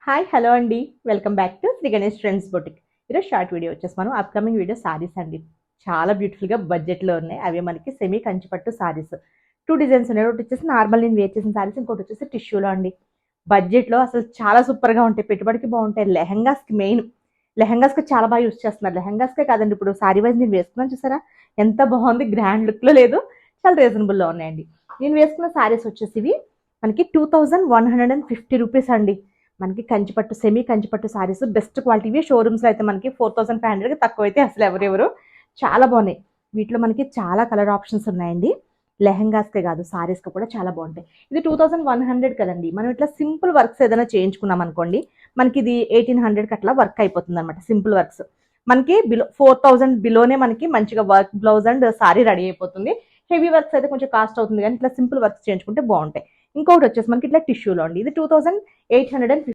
Hi hello అండి. Welcome back to Sri Ganesh trends boutique. ఈరోజు short video వచ్చేసి మనం అప్కమింగ్ వీడియో సారీస్ అండి. చాలా బ్యూటిఫుల్గా బడ్జెట్లో ఉన్నాయి. అవి మనకి సెమీ కంచిపట్టు సారీస్. టూ డిజైన్స్ ఉన్నాయి. ఒకటి వచ్చేసి నార్మల్ నేను వేర్ చేసిన సారీస్, ఇంకోటి వచ్చేసి టిష్యూలో అండి. బడ్జెట్లో అసలు చాలా సూపర్గా ఉంటాయి, పెట్టుబడికి బాగుంటాయి. లెహంగాస్కి మెయిన్, లెహంగాస్కి చాలా బాగా యూస్ చేస్తున్నారు. లెహంగాస్కే కాదండి, ఇప్పుడు సారీ వైజ్ నేను వేసుకున్నాను చూసారా, ఎంత బాగుంది. గ్రాండ్ లుక్లో లేదు, చాలా రీజనబుల్లో ఉన్నాయండి. నేను వేసుకున్న సారీస్ వచ్చేసి ఇవి మనకి 2150 రూపీస్ అండి. మనకి కంచిపట్టు, సెమీ కంచిపట్టు సారీస్ బెస్ట్ క్వాలిటీవి. షోరూమ్స్లో అయితే మనకి 4500కి తక్కువ అయితే అసలు ఎవరెవరు. చాలా బాగున్నాయి. వీటిలో మనకి చాలా కలర్ ఆప్షన్స్ ఉన్నాయండి. లెహంగాస్కే కాదు, సారీస్కి కూడా చాలా బాగుంటాయి. ఇది 2100 కదండి, మనం ఇట్లా సింపుల్ వర్క్స్ ఏదైనా చేయించుకున్నాం అనుకోండి, మనకి ఇది 1800కి అట్లా వర్క్ అయిపోతుంది అనమాట. సింపుల్ వర్క్స్ మనకి బిలో 4000 బిలోనే మనకి మంచిగా work blouse and sorry ready అయిపోతుంది. హెవీ వర్క్స్ అయితే కొంచెం కాస్ట్ అవుతుంది, కానీ ఇట్లా సింపుల్ వర్క్స్ చేయించుకుంటే బాగుంటాయి. ఇంకొకటి వచ్చేసి మనకి ఇట్లా టిష్యూలో అండి, ఇది 2850